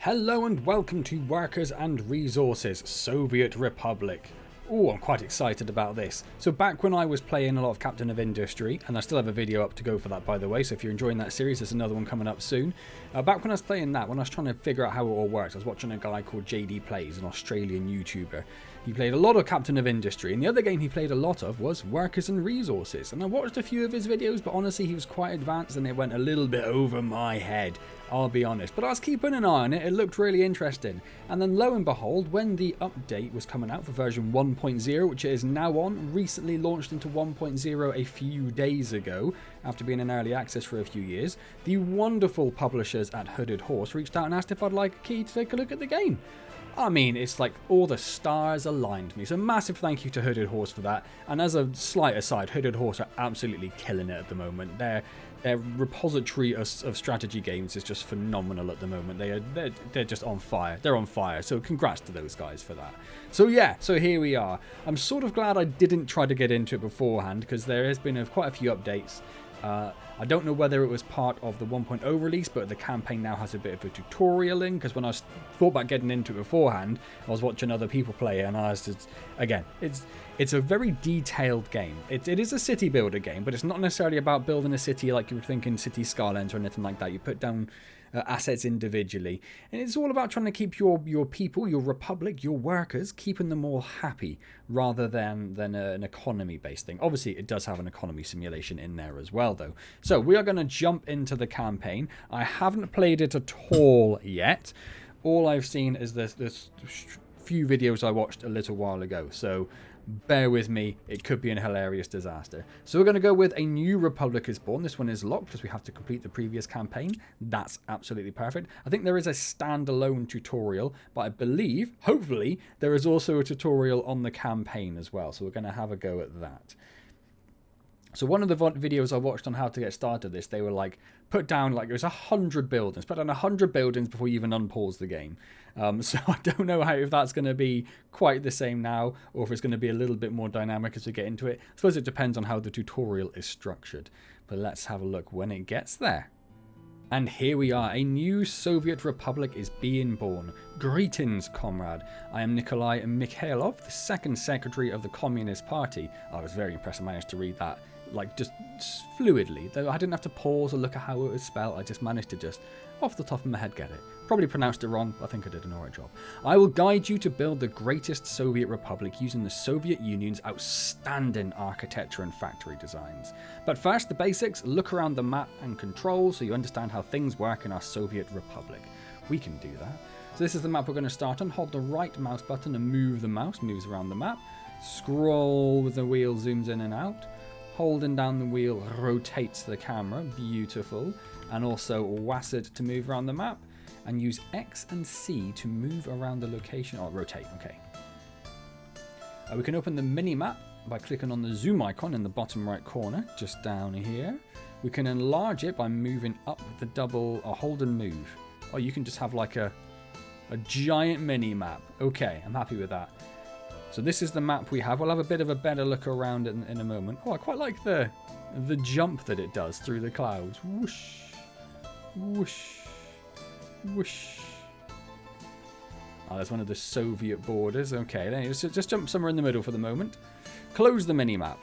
Hello and welcome to Workers and Resources, Soviet Republic. Oh, I'm quite excited about this. So back when I was playing a lot of Captain of Industry, and I still have a video up to go for that by the way, so if you're enjoying that series, there's another one coming up soon. Back when I was playing that, when I was trying to figure out how it all works, I was watching a guy called JD Plays, an Australian YouTuber. He played a lot of Captain of Industry, and the other game he played a lot of was Workers and Resources. And I watched a few of his videos, but honestly he was quite advanced and it went a little bit over my head, I'll be honest. But I was keeping an eye on it, it looked really interesting. And then lo and behold, when the update was coming out for version 1.0, which it is now on, recently launched into 1.0 a few days ago, after being in early access for a few years, the wonderful publishers at Hooded Horse reached out and asked if I'd like a key to take a look at the game. I mean, it's like all the stars aligned me. So massive thank you to Hooded Horse for that. And as a slight aside, Hooded Horse are absolutely killing it at the moment. Their repository of strategy games is just phenomenal at the moment. They're just on fire. They're on fire. So congrats to those guys for that. So yeah, so here we are. I'm sort of glad I didn't try to get into it beforehand because there has been quite a few updates. I don't know whether it was part of the 1.0 release, but the campaign now has a bit of a tutorial in, because when I thought about getting into it beforehand, I was watching other people play it, and I was just, again, it's a very detailed game. It is a city builder game, but it's not necessarily about building a city like you were thinking City Skylines or anything like that. You put down assets individually, and it's all about trying to keep your people, your republic, your workers, keeping them all happy rather than an economy based thing. Obviously it does have an economy simulation in there as well though. So we are going to jump into the campaign. I haven't played it at all yet. All I've seen is this few videos I watched a little while ago, so bear with me, it could be an hilarious disaster. So we're going to go with A New Republic is Born. This one is locked because we have to complete the previous campaign. That's absolutely perfect. I think there is a standalone tutorial, but I believe, hopefully, there is also a tutorial on the campaign as well. So we're going to have a go at that. So one of the videos I watched on how to get started this, they were like, put down, like, it was 100 buildings. Put down 100 buildings before you even unpause the game. So I don't know if that's going to be quite the same now, or if it's going to be a little bit more dynamic as we get into it. I suppose it depends on how the tutorial is structured. But let's have a look when it gets there. And here we are, a new Soviet Republic is being born. Greetings, comrade. I am Nikolai Mikhailov, the second secretary of the Communist Party. I was very impressed I managed to read that, like, just fluidly. Though I didn't have to pause or look at how it was spelled. I just managed to just, off the top of my head, get it. Probably pronounced it wrong, but I think I did an alright job. I will guide you to build the greatest Soviet Republic using the Soviet Union's outstanding architecture and factory designs. But first, the basics. Look around the map and controls so you understand how things work in our Soviet Republic. We can do that. So this is the map we're going to start on. Hold the right mouse button and move the mouse. Moves around the map. Scroll with the wheel, zooms in and out. Holding down the wheel rotates the camera. Beautiful. And also WASD to move around the map. And use X and C to move around the location. Oh, rotate, okay. We can open the mini-map by clicking on the zoom icon in the bottom right corner, just down here. We can enlarge it by moving up the double, or hold and move. Or you can just have like a giant mini-map. Okay, I'm happy with that. So this is the map we have. We'll have a bit of a better look around in a moment. Oh, I quite like the jump that it does through the clouds. Whoosh, whoosh. Whoosh. Oh, there's one of the Soviet borders. Okay, then just jump somewhere in the middle for the moment. Close the mini-map.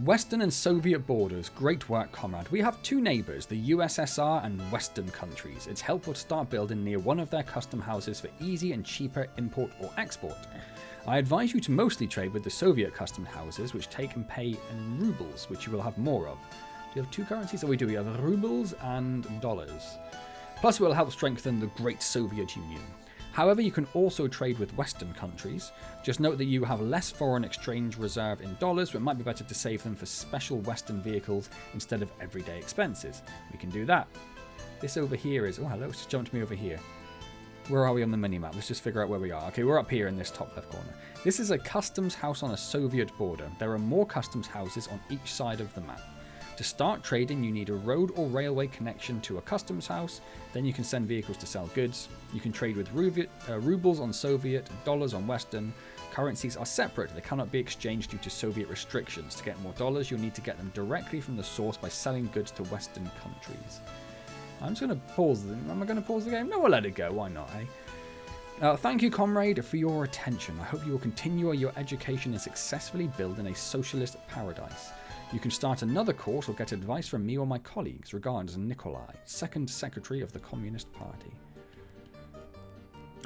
Western and Soviet borders. Great work, comrade. We have two neighbours, the USSR and Western countries. It's helpful to start building near one of their custom houses for easy and cheaper import or export. I advise you to mostly trade with the Soviet custom houses, which take and pay in rubles, which you will have more of. We have two currencies? Oh, we do. We have rubles and dollars. Plus, it will help strengthen the Great Soviet Union. However, you can also trade with Western countries. Just note that you have less foreign exchange reserve in dollars, so it might be better to save them for special Western vehicles instead of everyday expenses. We can do that. This over here is... Oh, hello. It's just jumped me over here. Where are we on the mini-map? Let's just figure out where we are. Okay, we're up here in this top left corner. This is a customs house on a Soviet border. There are more customs houses on each side of the map. To start trading, you need a road or railway connection to a customs house. Then you can send vehicles to sell goods. You can trade with rubles on Soviet, dollars on Western. Currencies are separate. They cannot be exchanged due to Soviet restrictions. To get more dollars, you'll need to get them directly from the source by selling goods to Western countries. I'm just going to pause. Am I going to pause the game? No, we'll let it go. Why not, eh? Thank you, comrade, for your attention. I hope you will continue your education and successfully build in a socialist paradise. You can start another course or get advice from me or my colleagues. Regards, Nikolai, second secretary of the Communist Party.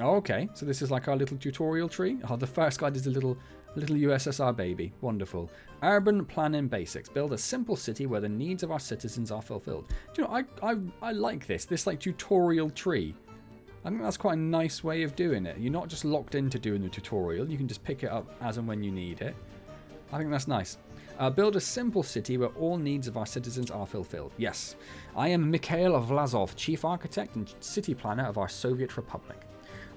Oh, okay, so this is like our little tutorial tree. Oh, the first guide is a little USSR baby. Wonderful. Urban planning basics. Build a simple city where the needs of our citizens are fulfilled. Do you know, I like this like tutorial tree. I think that's quite a nice way of doing it. You're not just locked into doing the tutorial. You can just pick it up as and when you need it. I think that's nice. Build a simple city where all needs of our citizens are fulfilled. Yes, I am Mikhail Vlasov, chief architect and city planner of our Soviet Republic.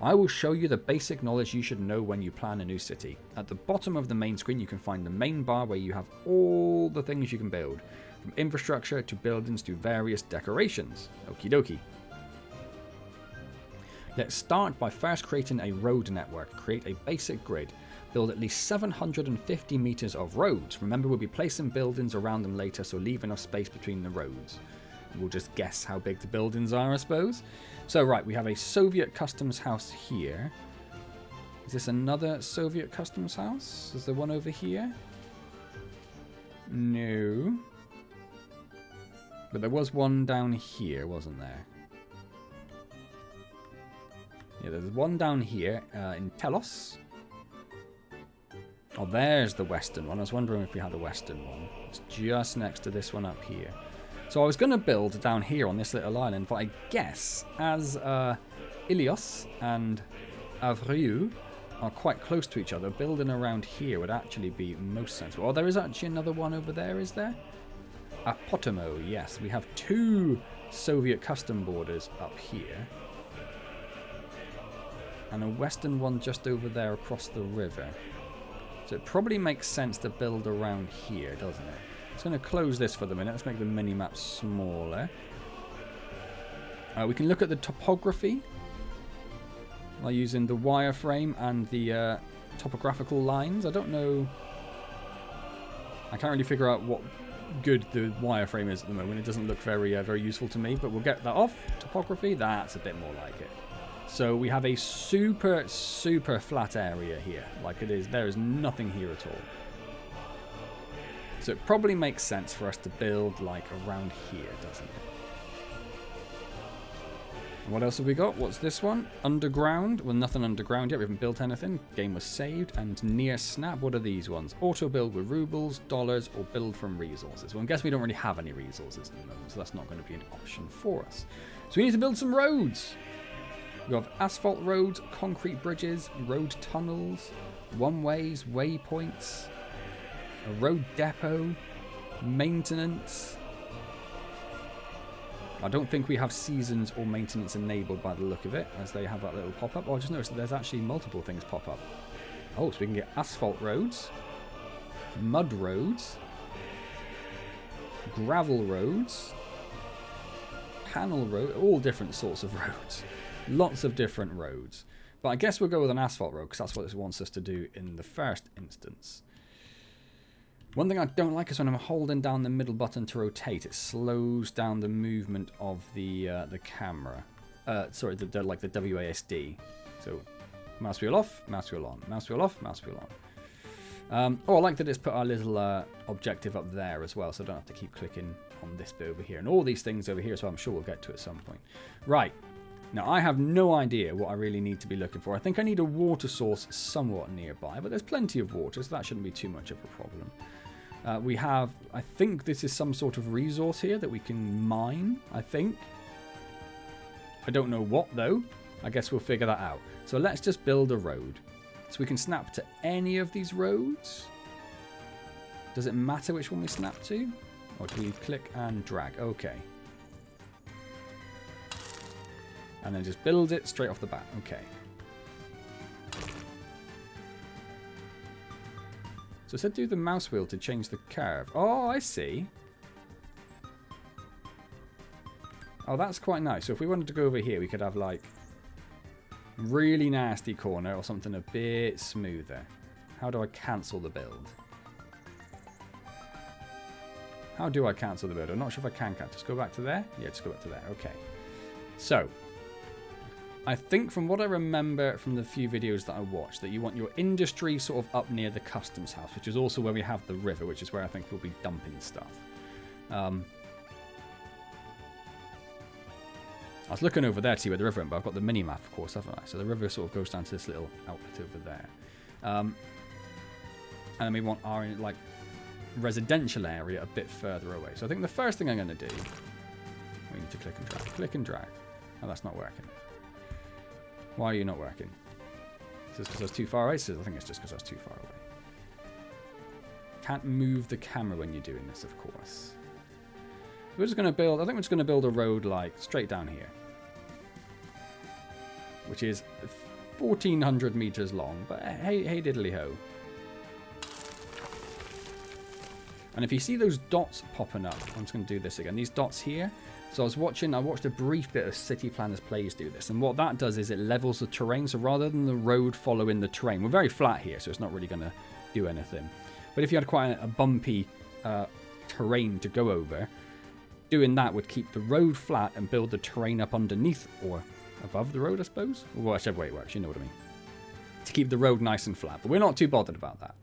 I will show you the basic knowledge you should know when you plan a new city. At the bottom of the main screen, you can find the main bar where you have all the things you can build, from infrastructure to buildings to various decorations. Okie dokie. Let's start by first creating a road network. Create a basic grid. Build at least 750 meters of roads. Remember, we'll be placing buildings around them later, so leave enough space between the roads. We'll just guess how big the buildings are, I suppose. So, right, we have a Soviet customs house here. Is this another Soviet customs house? Is there one over here? No. But there was one down here, wasn't there? Yeah, there's one down here in Telos. Oh, there's the western one. I was wondering if we had a western one. It's just next to this one up here. So I was going to build down here on this little island, but I guess as Ilios and Avril are quite close to each other, building around here would actually be most sensible. Oh, there is actually another one over there, is there? Apotamo, yes. We have two Soviet custom borders up here. And a western one just over there across the river. So it probably makes sense to build around here, doesn't it? I'm going to close this for the minute. Let's make the mini-map smaller. We can look at the topography by using the wireframe and the topographical lines. I don't know. I can't really figure out what good the wireframe is at the moment. It doesn't look very useful to me, but we'll get that off. Topography, that's a bit more like it. So we have a super flat area here. Like it is, there is nothing here at all. So it probably makes sense for us to build like around here, doesn't it? What else have we got? What's this one? Underground. Well, nothing underground yet. We haven't built anything. Game was saved. And near snap. What are these ones? Auto build with rubles, dollars, or build from resources. Well, I guess we don't really have any resources at the moment, so that's not going to be an option for us. So we need to build some roads. We have asphalt roads, concrete bridges, road tunnels, one-ways, waypoints, a road depot, maintenance. I don't think we have seasons or maintenance enabled by the look of it, as they have that little pop-up. Oh, I just noticed that there's actually multiple things pop up. Oh, so we can get asphalt roads, mud roads, gravel roads, panel road, all different sorts of roads. Lots of different roads. But I guess we'll go with an asphalt road, because that's what this wants us to do in the first instance. One thing I don't like is when I'm holding down the middle button to rotate, it slows down the movement of the camera. Sorry, like the WASD. So, mouse wheel off, mouse wheel on, mouse wheel off, mouse wheel on. Oh, I like that it's put our little objective up there as well, so I don't have to keep clicking on this bit over here. And all these things over here, so I'm sure we'll get to at some point. Right. Now, I have no idea what I really need to be looking for. I think I need a water source somewhat nearby, but there's plenty of water, so that shouldn't be too much of a problem. We have, I think this is some sort of resource here that we can mine, I think. I don't know what, though. I guess we'll figure that out. So let's just build a road. So we can snap to any of these roads. Does it matter which one we snap to? Or do we click and drag? Okay. And then just build it straight off the bat. Okay. So it said do the mouse wheel to change the curve. Oh, I see. Oh, that's quite nice. So if we wanted to go over here, we could have like really nasty corner or something a bit smoother. How do I cancel the build? How do I cancel the build? I'm not sure if I can cancel. Just go back to there? Yeah, just go back to there. Okay. So, I think from what I remember from the few videos that I watched, that you want your industry sort of up near the customs house, which is also where we have the river, which is where I think we'll be dumping stuff. I was looking over there to see where the river went, but I've got the mini-map, of course, haven't I? So the river sort of goes down to this little outlet over there. And then we want our, like, residential area a bit further away. So I think the first thing I'm going to do... We need to click and drag. Click and drag. Oh, that's not working. Why are you not working? Is this because I was too far away? I think it's just because I was too far away. Can't move the camera when you're doing this, of course. We're just going to build... I think we're just going to build a road, like, straight down here. Which is 1,400 meters long. But hey diddly-ho. And if you see those dots popping up... I'm just going to do this again. These dots here... So I watched a brief bit of City Planners Plays do this, and what that does is it levels the terrain, so rather than the road following the terrain, we're very flat here, so it's not really going to do anything. But if you had quite a bumpy terrain to go over, doing that would keep the road flat and build the terrain up underneath, or above the road, I suppose? Or whichever way it works, you know what I mean. To keep the road nice and flat, but we're not too bothered about that.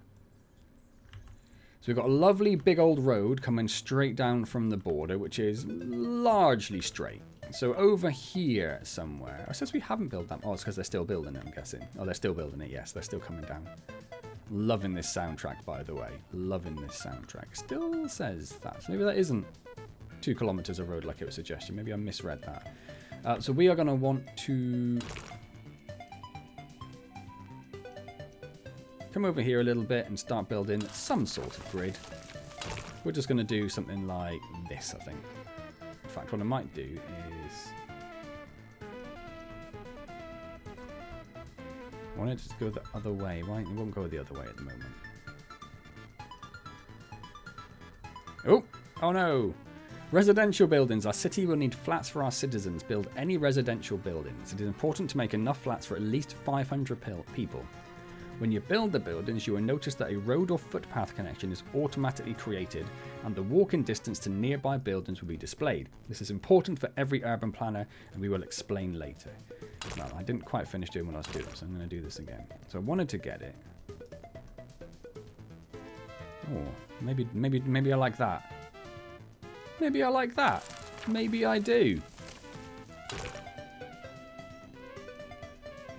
So we've got a lovely big old road coming straight down from the border, which is largely straight. So over here somewhere... It says we haven't built that... Oh, it's because they're still building it, I'm guessing. Oh, they're still building it, yes. They're still coming down. Loving this soundtrack, by the way. Loving this soundtrack. Still says that. So maybe that isn't 2 kilometers of road like it was suggesting. Maybe I misread that. So we are going to want to... come over here a little bit and start building some sort of grid. We're just going to do something like this, I think. In fact, what I might do is... I want it to go the other way. Why? It won't go the other way at the moment. Oh no! Residential buildings. Our city will need flats for our citizens. Build any residential buildings. It is important to make enough flats for at least 500 people. When you build the buildings, you will notice that a road or footpath connection is automatically created and the walking distance to nearby buildings will be displayed. This is important for every urban planner and we will explain later. Well, I didn't quite finish doing what I was doing, so I'm going to do this again. So I wanted to get it. Oh, maybe I like that. Maybe I like that. Maybe I do.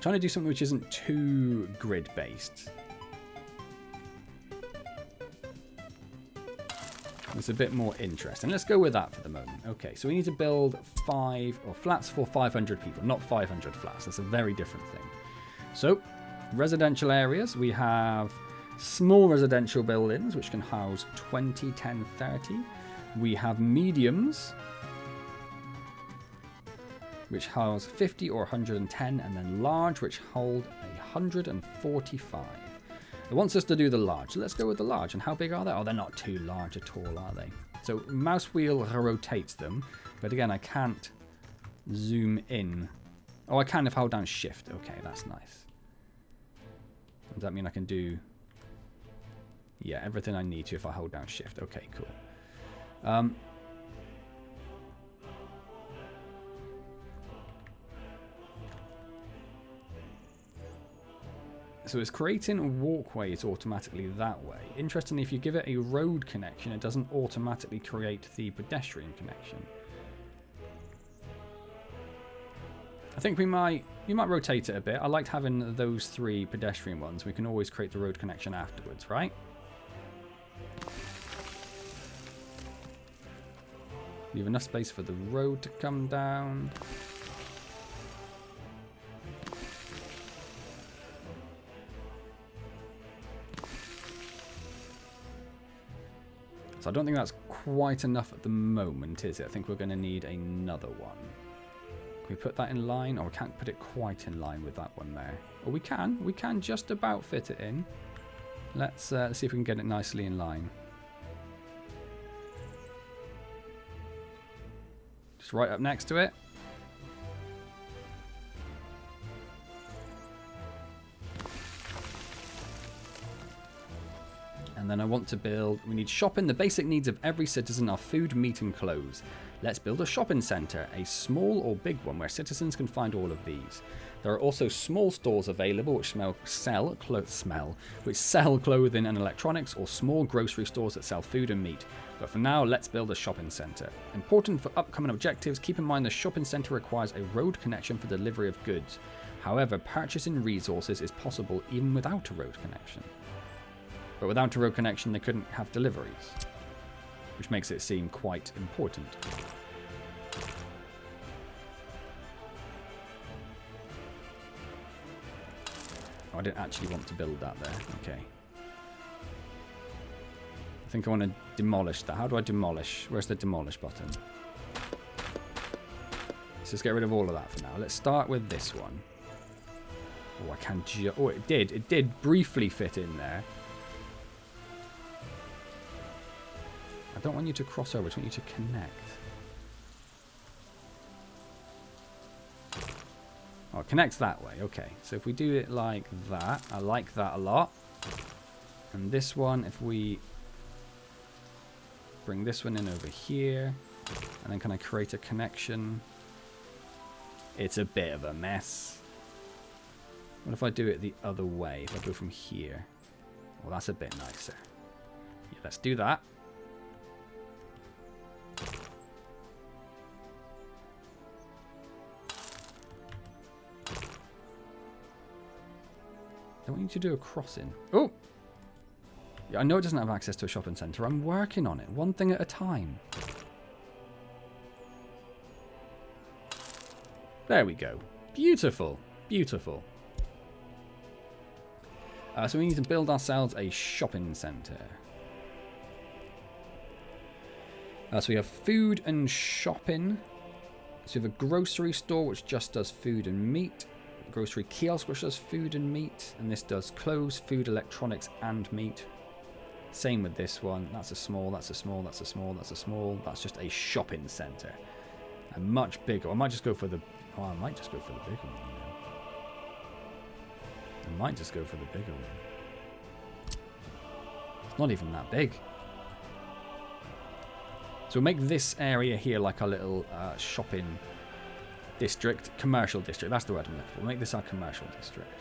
Trying to do something which isn't too grid-based. It's a bit more interesting. Let's go with that for the moment. Okay, so we need to build flats for 500 people, not 500 flats. That's a very different thing. So, residential areas. We have small residential buildings, which can house 20, 10, 30. We have mediums, which house 50 or 110, and then large, which hold 145. It wants us to do the large, so let's go with the large. And how big are they? Oh, they're not too large at all, are they? So mouse wheel rotates them, but again, I can't zoom in. Oh, I can if I hold down shift. Okay, that's nice. Does that mean I can do... Yeah, everything I need to if I hold down shift. Okay, cool. So it's creating walkways automatically that way. Interestingly, if you give it a road connection, it doesn't automatically create the pedestrian connection. I think we might rotate it a bit. I liked having those 3 pedestrian ones. We can always create the road connection afterwards, right? Leave enough space for the road to come down. So I don't think that's quite enough at the moment, is it? I think we're going to need another one. Can we put that in line? Or we can't put it quite in line with that one there. Or we can. We can just about fit it in. Let's see if we can get it nicely in line. Just right up next to it. And then I want to build... We need shopping. The basic needs of every citizen are food, meat and clothes. Let's build a shopping centre, a small or big one where citizens can find all of these. There are also small stores available which sell clothing and electronics, or small grocery stores that sell food and meat. But for now, let's build a shopping centre. Important for upcoming objectives, keep in mind the shopping centre requires a road connection for delivery of goods. However, purchasing resources is possible even without a road connection. But without a road connection, they couldn't have deliveries, which makes it seem quite important. Oh, I didn't actually want to build that there. Okay. I think I want to demolish that. How do I demolish? Where's the demolish button? Let's just get rid of all of that for now. Let's start with this one. Oh, I can just... Oh, it did. It did briefly fit in there. I don't want you to cross over. I just want you to connect. Oh, it connects that way. Okay. So if we do it like that, I like that a lot. And this one, if we bring this one in over here, and then can I create a connection? It's a bit of a mess. What if I do it the other way? If I go from here? Well, that's a bit nicer. Yeah, let's do that. I want you to do a crossing. Oh! Yeah, I know it doesn't have access to a shopping centre. I'm working on it. One thing at a time. There we go. Beautiful. Beautiful. So we need to build ourselves a shopping centre. So we have food and shopping. So we have a grocery store which just does food and meat. A grocery kiosk which does food and meat. And this does clothes, food, electronics and meat. Same with this one. That's a small, that's a small, that's a small, that's a small. That's just a shopping centre. And much bigger. I might just go for the... Oh, I might just go for the bigger one. I might just go for the bigger one. It's not even that big. So we'll make this area here like our little shopping district. Commercial district. That's the word I'm looking for. We'll make this our commercial district.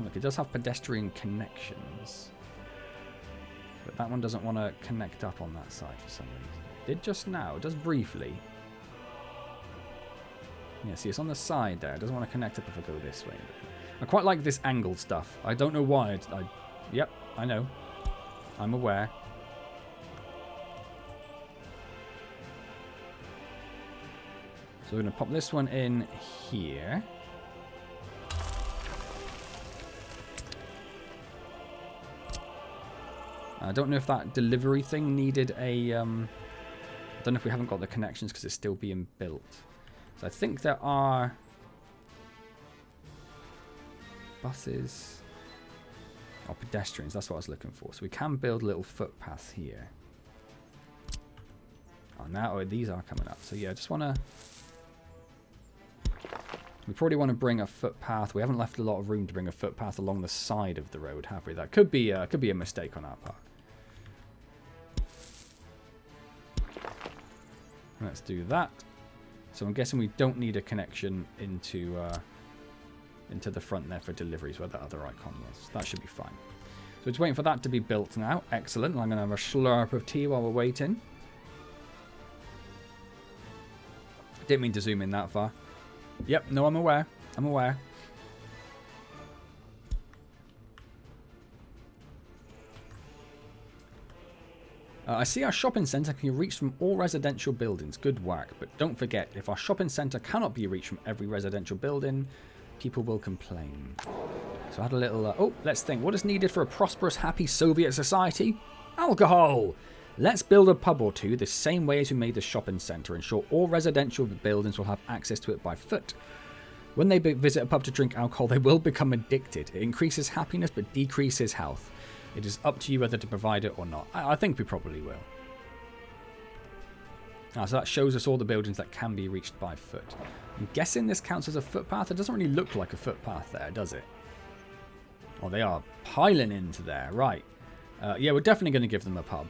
Look, it does have pedestrian connections. But that one doesn't want to connect up on that side for some reason. It did just now. It does briefly. Yeah, see, it's on the side there. It doesn't want to connect up if I go this way. I quite like this angled stuff. I don't know why. Yep, I know. I'm aware. So we're going to pop this one in here. I don't know if that delivery thing needed a... I don't know if we haven't got the connections because it's still being built. So I think there are... buses. Or pedestrians, that's what I was looking for. So we can build little footpaths here. Oh, now these are coming up. So yeah, I just want to... We probably want to bring a footpath. We haven't left a lot of room to bring a footpath along the side of the road, have we? That could be a mistake on our part. Let's do that. So I'm guessing we don't need a connection into the front there for deliveries where that other icon was. That should be fine. So it's waiting for that to be built now. Excellent. I'm going to have a slurp of tea while we're waiting. Didn't mean to zoom in that far. Yep, no, I'm aware. I'm aware. I see our shopping centre can be reached from all residential buildings. Good work. But don't forget, if our shopping centre cannot be reached from every residential building, people will complain. So I had a little... oh, let's think. What is needed for a prosperous, happy Soviet society? Alcohol! Let's build a pub or two the same way as we made the shopping centre. Ensure all residential buildings will have access to it by foot. When they visit a pub to drink alcohol, they will become addicted. It increases happiness but decreases health. It is up to you whether to provide it or not. I think we probably will. So that shows us all the buildings that can be reached by foot. I'm guessing this counts as a footpath. It doesn't really look like a footpath there, does it? Oh, they are piling into there. Right. Yeah, we're definitely going to give them a pub.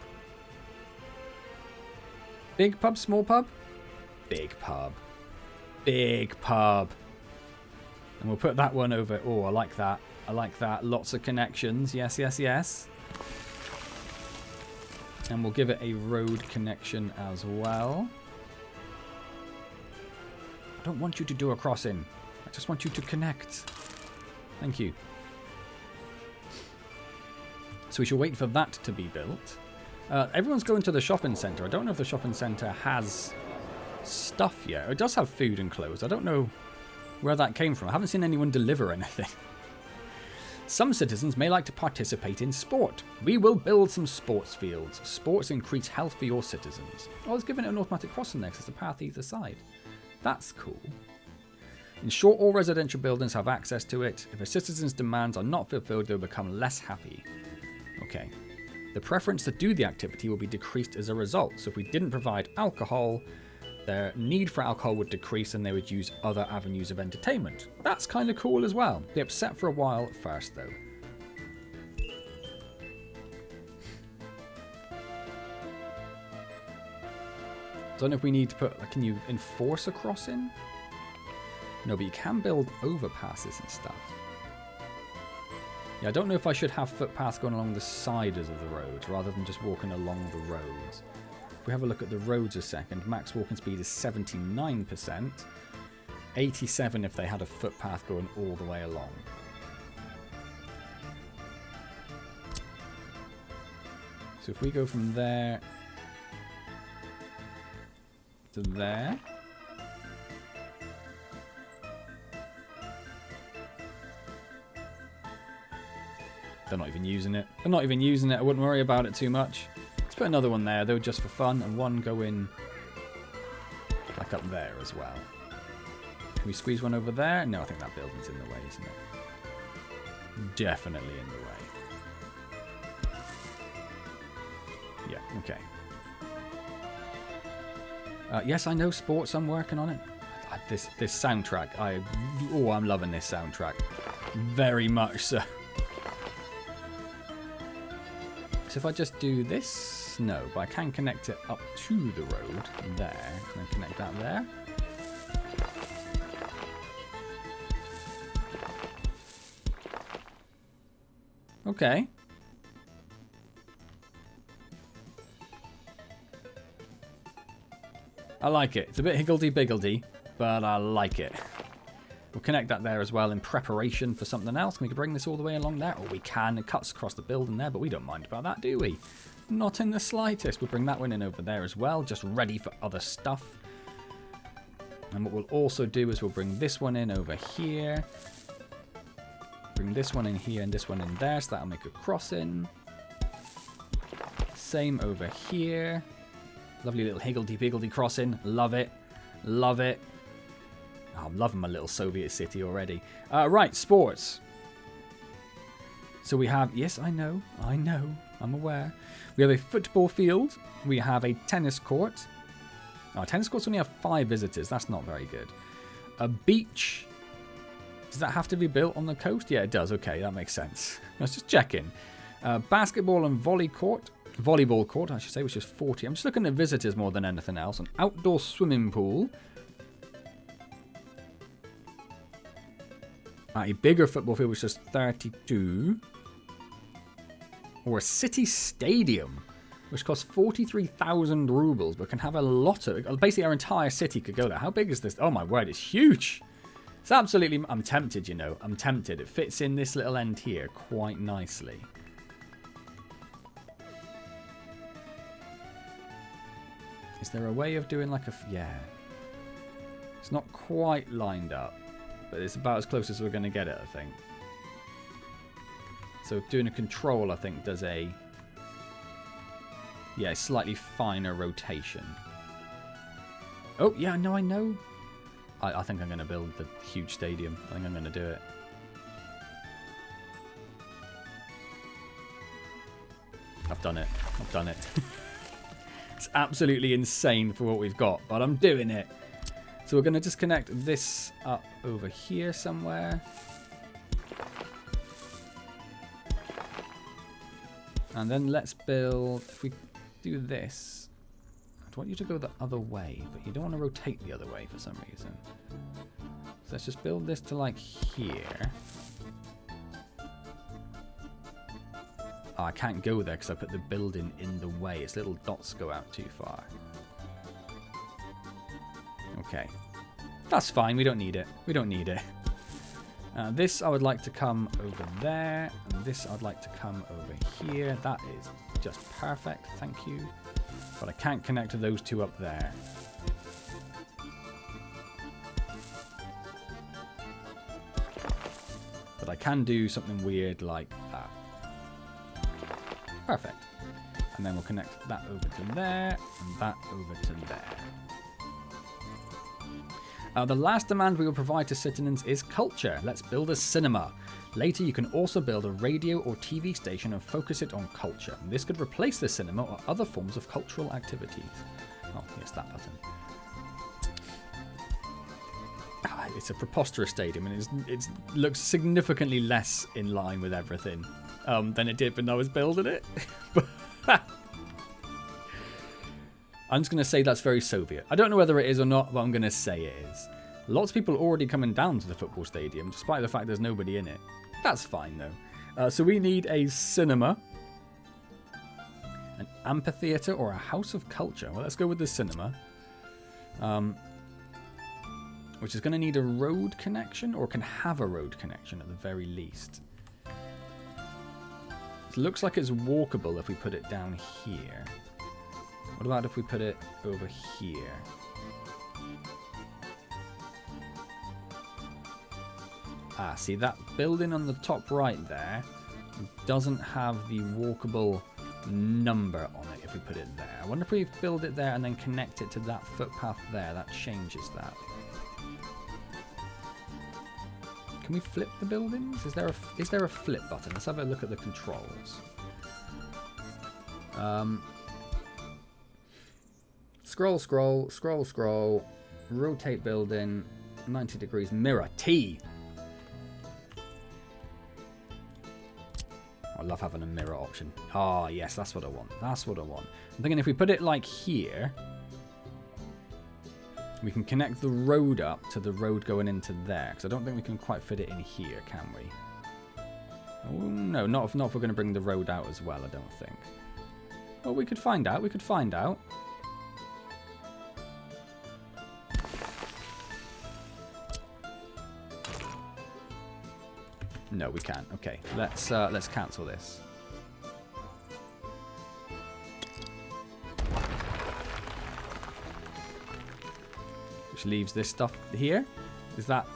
Big pub, small pub? Big pub. Big pub. And we'll put that one over. Oh, I like that. I like that. Lots of connections. Yes, yes, yes. And we'll give it a road connection as well. I don't want you to do a crossing. I just want you to connect. Thank you. So we shall wait for that to be built. Everyone's going to the shopping centre. I don't know if the shopping centre has stuff yet. It does have food and clothes. I don't know where that came from. I haven't seen anyone deliver anything. Some citizens may like to participate in sport. We will build some sports fields. Sports increase health for your citizens. Oh, it's given it an automatic crossing there because there's a path either side. That's cool. Ensure all residential buildings have access to it. If a citizen's demands are not fulfilled, they'll become less happy. Okay. The preference to do the activity will be decreased as a result. So if we didn't provide alcohol, their need for alcohol would decrease and they would use other avenues of entertainment. That's kind of cool as well. Be upset for a while at first, though. Don't know if we need to put... Can you enforce a crossing? No, but you can build overpasses and stuff. Yeah, I don't know if I should have footpaths going along the sides of the roads rather than just walking along the roads. If we have a look at the roads a second, max walking speed is 79%. 87 if they had a footpath going all the way along. So if we go from there to there. They're not even using it. They're not even using it. I wouldn't worry about it too much. Let's put another one there, though, just for fun. And one go in like up there as well. Can we squeeze one over there? No, I think that building's in the way, isn't it? Definitely in the way. Yeah, okay. Yes, I know sports. I'm working on it. This soundtrack. I'm loving this soundtrack. Very much so. So if I just do this, no, but I can connect it up to the road there. Can I connect that there? Okay. I like it. It's a bit higgledy-piggledy, but I like it. We'll connect that there as well in preparation for something else. We can bring this all the way along there. Or we can. It cuts across the building there, but we don't mind about that, do we? Not in the slightest. We'll bring that one in over there as well, just ready for other stuff. And what we'll also do is we'll bring this one in over here. Bring this one in here and this one in there, so that'll make a crossing. Same over here. Lovely little higgledy-piggledy crossing. Love it. Love it. Oh, I'm loving my little Soviet city already. Right, sports. So we have... Yes, I know. I'm aware. We have a football field. We have a tennis court. Oh, tennis courts only have 5 visitors. That's not very good. A beach. Does that have to be built on the coast? Yeah, it does. Okay, that makes sense. I was just checking. Basketball and volleyball court, I should say, which is 40. I'm just looking at visitors more than anything else. An outdoor swimming pool. A bigger football field, which is 32. Or a city stadium, which costs 43,000 rubles, but can have a lot of... Basically, our entire city could go there. How big is this? Oh my word, it's huge. It's absolutely... I'm tempted, you know. I'm tempted. It fits in this little end here quite nicely. Is there a way of doing like a... Yeah. It's not quite lined up, but it's about as close as we're going to get it, I think. So doing a control, I think, does a... Yeah, slightly finer rotation. Oh, yeah, no, I know. I think I'm going to build the huge stadium. I think I'm going to do it. I've done it. It's absolutely insane for what we've got, but I'm doing it. So we're going to just connect this up over here somewhere. And then let's build, if we do this, I want you to go the other way, but you don't want to rotate the other way for some reason. So let's just build this to like here. Oh, I can't go there because I put the building in the way. Its little dots go out too far. Okay. That's fine. We don't need it. We don't need it. This I would like to come over there. And this I'd like to come over here. That is just perfect. Thank you. But I can't connect to those two up there. But I can do something weird like that. Perfect. And then we'll connect that over to there and that over to there. The last demand we will provide to citizens is culture. Let's build a cinema. Later, you can also build a radio or TV station and focus it on culture. This could replace the cinema or other forms of cultural activities. Oh, yes, that button. It's a preposterous stadium, and it looks significantly less in line with everything than it did when I was building it. I'm just going to say that's very Soviet. I don't know whether it is or not, but I'm going to say it is. Lots of people are already coming down to the football stadium, despite the fact there's nobody in it. That's fine, though. So we need a cinema, an amphitheatre, or a house of culture. Well, let's go with the cinema. Which is going to need a road connection, or can have a road connection at the very least. It looks like it's walkable if we put it down here. What about if we put it over here? Ah, see, that building on the top right there doesn't have the walkable number on it if we put it there. I wonder if we build it there and then connect it to that footpath there. That changes that. Can we flip the buildings? Is there a flip button? Let's have a look at the controls. Scroll. Rotate building. 90 degrees. Mirror. T. I love having a mirror option. Ah, yes, that's what I want. That's what I want. I'm thinking if we put it like here, we can connect the road up to the road going into there. Because I don't think we can quite fit it in here, can we? Oh, no, not if we're going to bring the road out as well, I don't think. Well, we could find out. We could find out. No, we can't. Okay, let's cancel this. Which leaves this stuff here. Is that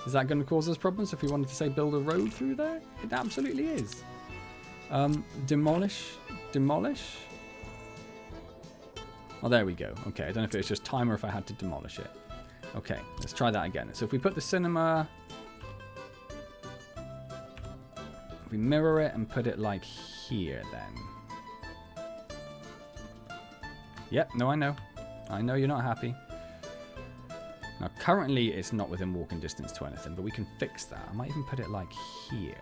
going to cause us problems if we wanted to say build a road through there? It absolutely is. Demolish. Oh, there we go. Okay, I don't know if it was just time or if I had to demolish it. Okay, let's try that again. So if we put the cinema, if we mirror it and put it like here, then. Yep, no, I know. I know you're not happy. Now, currently, it's not within walking distance to anything, but we can fix that. I might even put it like here.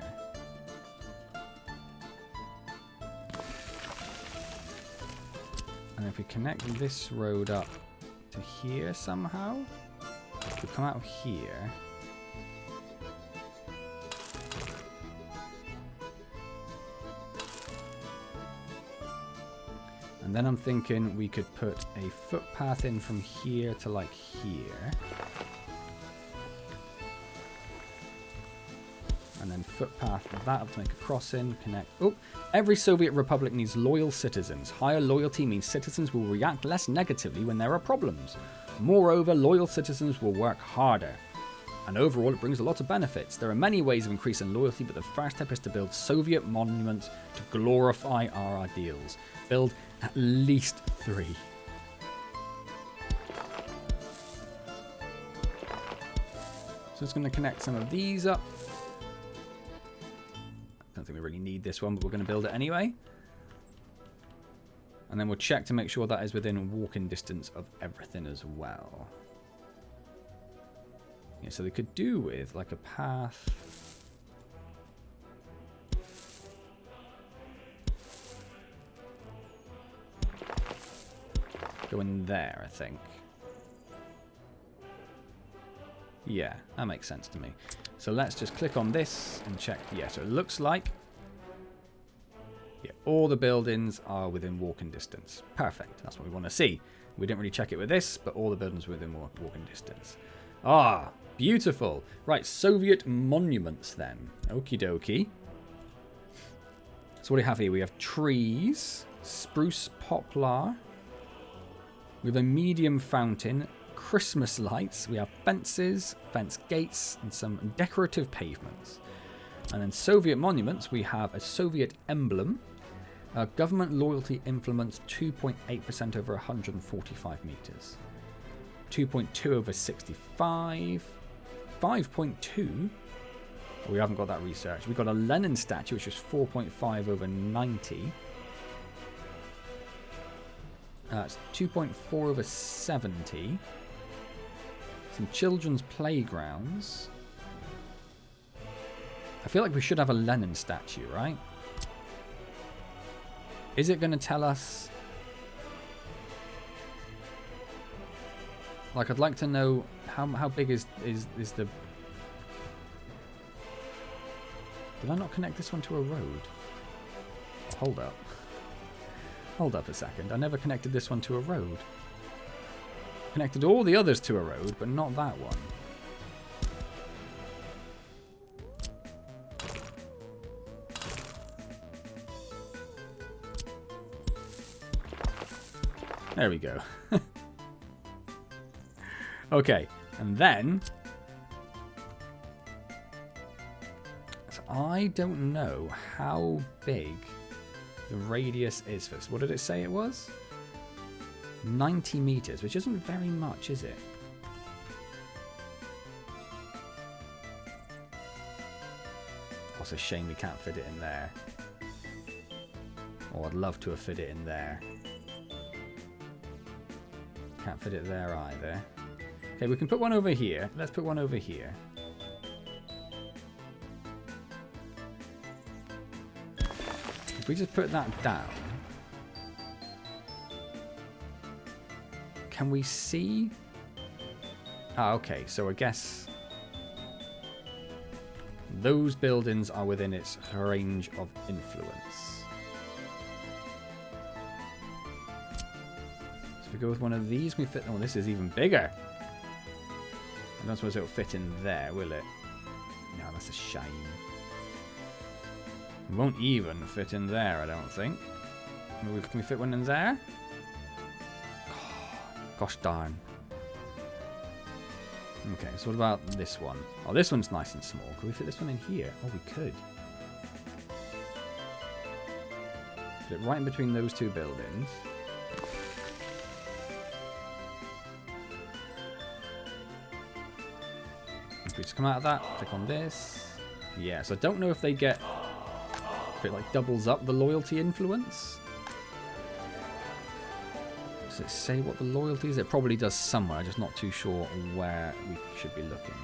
And if we connect this road up to here somehow, if we come out of here, and then I'm thinking we could put a footpath in from here to like here. And then footpath that up to make a crossing, connect. Oh, every Soviet republic needs loyal citizens. Higher loyalty means citizens will react less negatively when there are problems. Moreover, loyal citizens will work harder. And overall, it brings a lot of benefits. There are many ways of increasing loyalty, but the first step is to build Soviet monuments to glorify our ideals. Build at least 3. So it's going to connect some of these up. I don't think we really need this one, but we're going to build it anyway. And then we'll check to make sure that is within walking distance of everything as well. Yeah, so they could do with like a path. Go in there, I think. Yeah, that makes sense to me. So let's just click on this and check. Yeah, so it looks like all the buildings are within walking distance. Perfect. That's what we want to see. We didn't really check it with this, but all the buildings are within walking distance. Ah, beautiful. Right, Soviet monuments then. Okie dokie. So what do we have here? We have trees, spruce poplar. We have a medium fountain, Christmas lights. We have fences, fence gates, and some decorative pavements. And then Soviet monuments, we have a Soviet emblem. Government loyalty implements 2.8% over 145 meters. 2.2 over 65. 5.2. We haven't got that research. We've got a Lenin statue, which is 4.5 over 90. It's 2.4 over 70. Some children's playgrounds. I feel like we should have a Lenin statue, right? Is it going to tell us? Like, I'd like to know how big is the... Did I not connect this one to a road? Hold up. Hold up a second. I never connected this one to a road. Connected all the others to a road, but not that one. There we go. Okay, and then... So I don't know how big the radius is for this. What did it say it was? 90 meters, which isn't very much, is it? Oh, it's a shame we can't fit it in there. Oh, I'd love to have fit it in there. Can't fit it there either. Okay, we can put one over here. Let's put one over here. If we just put that down, can we see? Ah, okay, so I guess those buildings are within its range of influence. So if we go with one of these, we fit. Oh, this is even bigger. I don't suppose it'll fit in there, will it? No, that's a shame. It won't even fit in there, I don't think. Can we fit one in there? Oh, gosh darn. Okay, so what about this one? Oh, this one's nice and small. Can we fit this one in here? Oh, we could. Fit it right in between those two buildings. If we just come out of that, click on this. Yeah, so I don't know if they get... If it like doubles up the loyalty influence. Does it say what the loyalty is? It probably does somewhere. I'm just not too sure where we should be looking.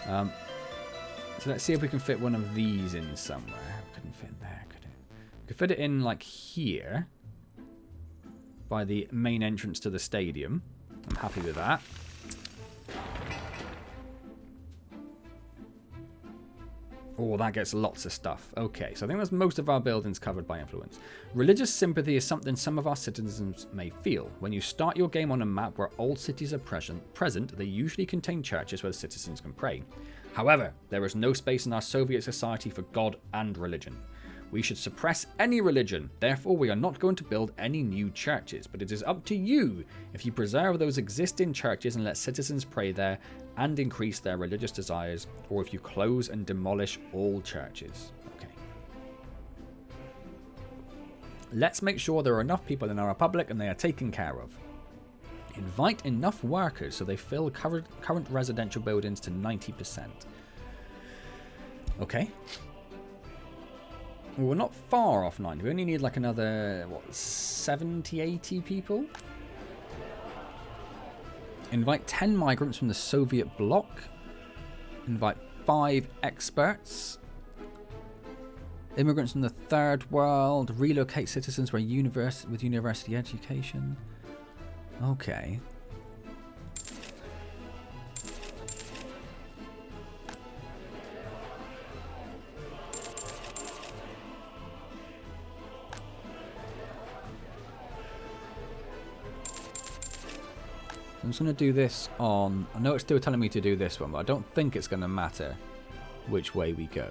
So let's see if we can fit one of these in somewhere. Couldn't fit there, could it? We could fit it in like here. By the main entrance to the stadium. I'm happy with that. Oh, that gets lots of stuff. Okay, so I think that's most of our buildings covered by influence. Religious sympathy is something some of our citizens may feel. When you start your game on a map where old cities are present, they usually contain churches where the citizens can pray. However, there is no space in our Soviet society for God and religion. We should suppress any religion. Therefore, we are not going to build any new churches, but it is up to you if you preserve those existing churches and let citizens pray there and increase their religious desires, or if you close and demolish all churches. Okay. Let's make sure there are enough people in our republic and they are taken care of. Invite enough workers so they fill current residential buildings to 90%. Okay. Well, we're not far off 90. We only need like another, what, 70, 80 people? Invite 10 migrants from the Soviet bloc. Invite 5 experts. Immigrants from the third world. Relocate citizens with university education. Okay. I'm just going to do this on... I know it's still telling me to do this one, but I don't think it's going to matter which way we go.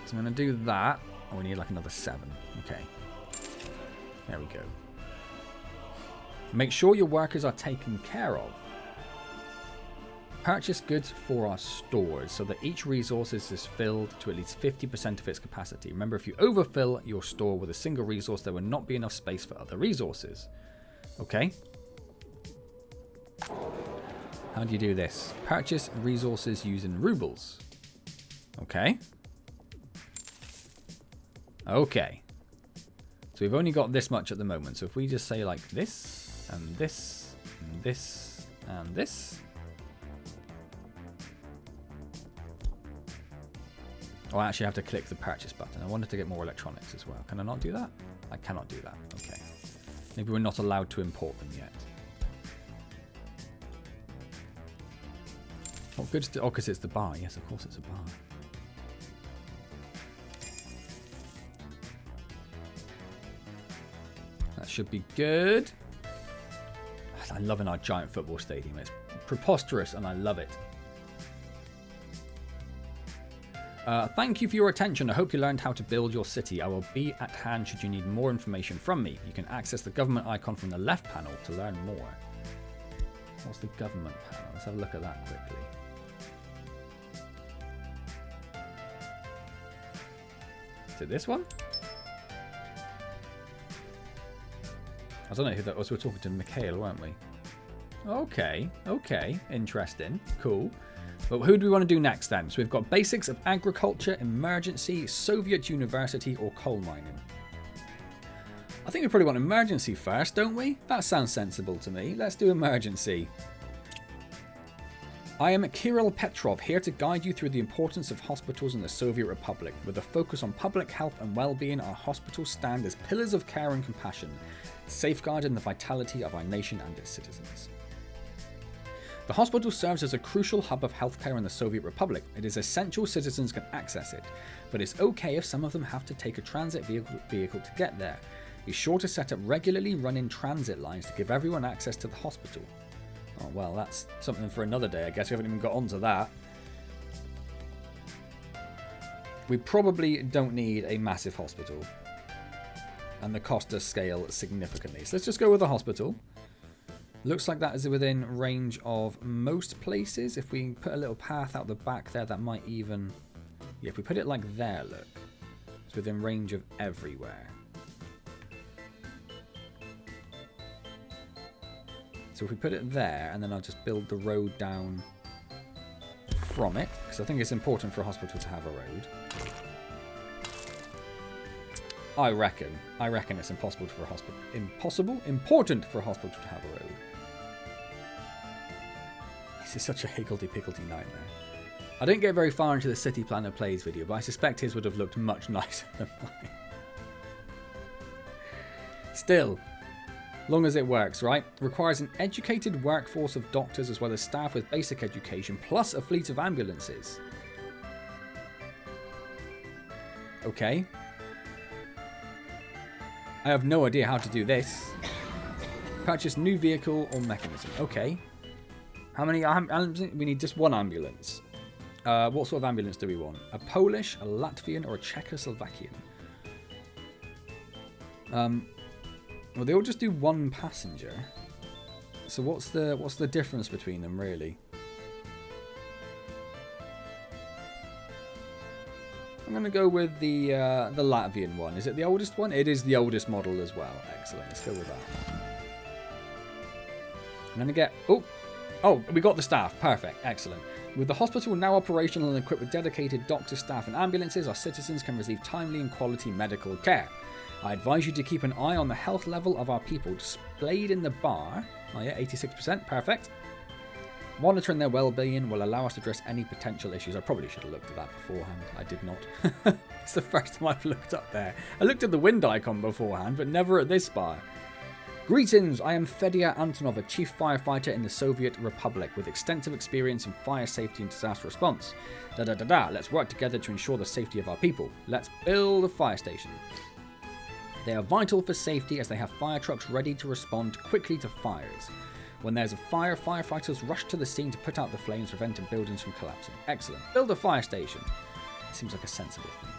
So I'm going to do that. Oh, we need like another 7. Okay. There we go. Make sure your workers are taken care of. Purchase goods for our stores so that each resource is filled to at least 50% of its capacity. Remember, if you overfill your store with a single resource, there will not be enough space for other resources. Okay. How do you do this? Purchase resources using rubles. Okay. Okay. So we've only got this much at the moment. So if we just say like this, and this, and this, and this. Oh, I actually have to click the purchase button. I wanted to get more electronics as well. Can I not do that? I cannot do that. Okay. Maybe we're not allowed to import them yet. What goods do... Oh, because it's the bar. Yes, of course it's a bar. That should be good. I love in our giant football stadium. It's preposterous and I love it. Thank you for your attention. I hope you learned how to build your city. I will be at hand should you need more information from me. You can access the government icon from the left panel to learn more. What's the government panel? Let's have a look at that quickly. Is it this one? I don't know who that was. We were talking to Mikhail, weren't we? Okay, okay. Interesting. Cool. But who do we want to do next then? So we've got basics of agriculture, emergency, Soviet university, or coal mining. I think we probably want emergency first, don't we? That sounds sensible to me. Let's do emergency. I am Kirill Petrov, here to guide you through the importance of hospitals in the Soviet Republic. With a focus on public health and well-being, our hospitals stand as pillars of care and compassion, safeguarding the vitality of our nation and its citizens. The hospital serves as a crucial hub of healthcare in the Soviet Republic. It is essential citizens can access it, but it's okay if some of them have to take a transit vehicle to get there. Be sure to set up regularly running transit lines to give everyone access to the hospital. Oh, well, that's something for another day. I guess we haven't even got onto that. We probably don't need a massive hospital, and the cost does scale significantly. So let's just go with the hospital. Looks like that is within range of most places. If we put a little path out the back there, that might even... Yeah, if we put it like there, look. It's within range of everywhere. So if we put it there, and then I'll just build the road down from it, because I think it's important for a hospital to have a road. I reckon it's impossible for a hospital... Important for a hospital to have a road. This is such a higgledy-piggledy nightmare. I didn't get very far into the City Planner Plays video, but I suspect his would have looked much nicer than mine. Still, long as it works, right? Requires an educated workforce of doctors as well as staff with basic education, plus a fleet of ambulances. Okay. I have no idea how to do this. Purchase new vehicle or mechanism. Okay. How many ambulances? We need just one ambulance. What sort of ambulance do we want? A Polish, a Latvian, or a Czechoslovakian? Well, they all just do one passenger. So what's the difference between them, really? I'm going to go with the Latvian one. Is it the oldest one? It is the oldest model as well. Excellent. Let's go with that. I'm going to get... Oh! Oh, we got the staff. Perfect. Excellent. With the hospital now operational and equipped with dedicated doctor staff and ambulances, our citizens can receive timely and quality medical care. I advise you to keep an eye on the health level of our people displayed in the bar. Oh yeah, 86%. Perfect. Monitoring their well-being will allow us to address any potential issues. I probably should have looked at that beforehand. I did not. It's the first time I've looked up there. I looked at the wind icon beforehand, but never at this bar. Greetings, I am Fedia Antonov, a chief firefighter in the Soviet Republic with extensive experience in fire safety and disaster response. Let's work together to ensure the safety of our people. Let's build a fire station. They are vital for safety as they have fire trucks ready to respond quickly to fires. When there's a fire, firefighters rush to the scene to put out the flames, preventing buildings from collapsing. Excellent. Build a fire station. Seems like a sensible thing.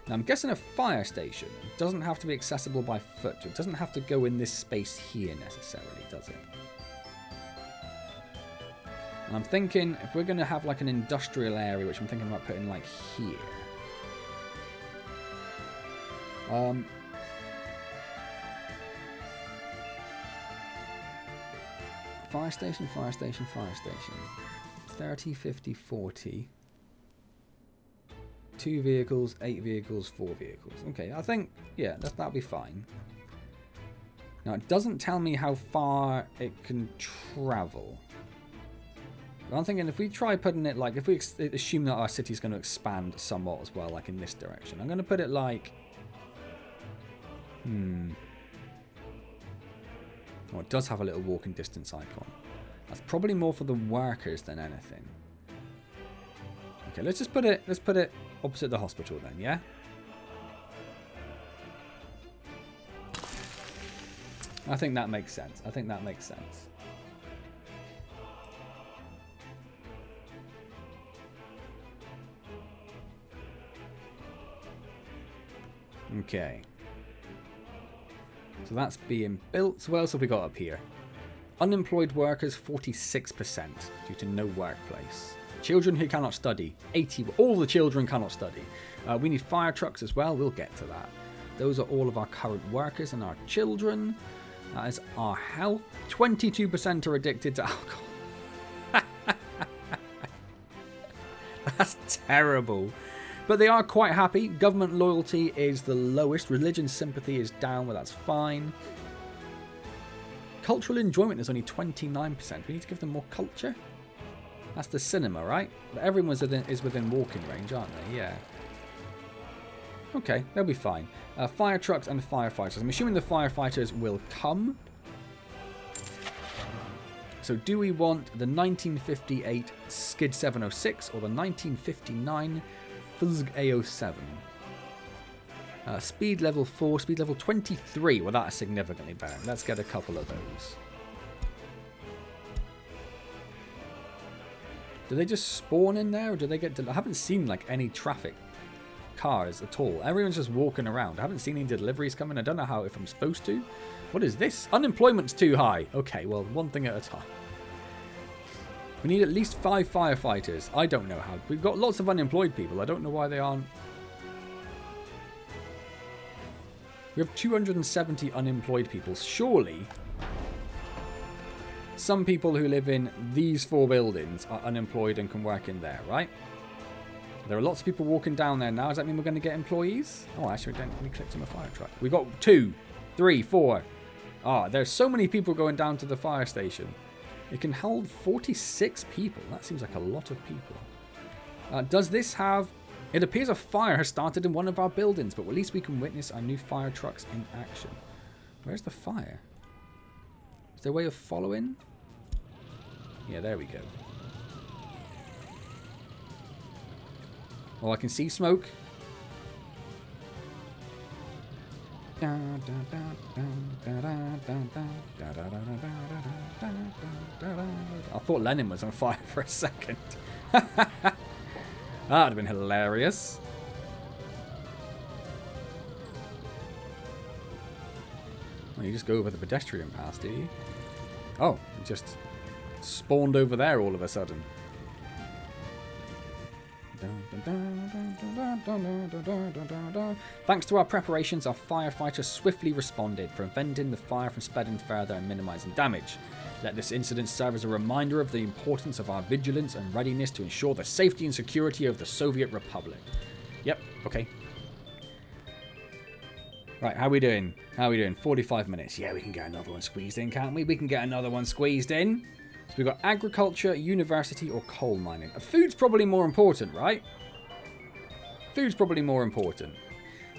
Now, I'm guessing a fire station doesn't have to be accessible by foot. It doesn't have to go in this space here necessarily, does it? And I'm thinking if we're going to have like an industrial area, which I'm thinking about putting like here. Fire station, fire station, fire station. 30, 50, 40. 2 vehicles, 8 vehicles, 4 vehicles. Okay, I think, yeah, that'll be fine. Now, it doesn't tell me how far it can travel. But I'm thinking if we try putting it like, if we assume that our city's going to expand somewhat as well, like in this direction. I'm going to put it like... Oh, it does have a little walking distance icon. That's probably more for the workers than anything. Okay, let's put it opposite the hospital then, yeah? I think that makes sense. Okay. So that's being built. So what else have we got up here? Unemployed workers, 46% due to no workplace. Children who cannot study, 80. All the children cannot study. We need fire trucks as well. We'll get to that. Those are all of our current workers and our children. That is our health. 22% are addicted to alcohol. That's terrible. But they are quite happy. Government loyalty is the lowest. Religion sympathy is down, but that's fine. Cultural enjoyment is only 29%. We need to give them more culture. That's the cinema, right? But everyone is within walking range, aren't they? Yeah. Okay, they'll be fine. Fire trucks and firefighters. I'm assuming the firefighters will come. So do we want the 1958 Skid 706 or the 1959 Fuzg A07? Speed level 4, speed level 23. Well, that is significantly better. Let's get a couple of those. Do they just spawn in there, or do they get... I haven't seen, like, any traffic cars at all. Everyone's just walking around. I haven't seen any deliveries coming. I don't know if I'm supposed to. What is this? Unemployment's too high. Okay, well, one thing at a time. We need at least 5 firefighters. I don't know how. We've got lots of unemployed people. I don't know why they aren't... We have 270 unemployed people. Surely... some people who live in these 4 buildings are unemployed and can work in there, right? There are lots of people walking down there now. Does that mean we're going to get employees? Oh, actually, we clicked on a fire truck. We got 2, 3, 4. Ah, there's so many people going down to the fire station. It can hold 46 people. That seems like a lot of people. Does this have... It appears a fire has started in one of our buildings, but at least we can witness our new fire trucks in action. Where's the fire? Is there a way of following? Yeah, there we go. Oh, I can see smoke. I thought Lenin was on fire for a second. That would have been hilarious. Well, you just go over the pedestrian path, do you? Oh, it just spawned over there all of a sudden. Thanks to our preparations, our firefighters swiftly responded, preventing the fire from spreading further and minimizing damage. Let this incident serve as a reminder of the importance of our vigilance and readiness to ensure the safety and security of the Soviet Republic. Yep, okay. Right, how are we doing? 45 minutes. Yeah, we can get another one squeezed in, can't we? We can get another one squeezed in. So we've got agriculture, university, or coal mining. Food's probably more important, right? Food's probably more important.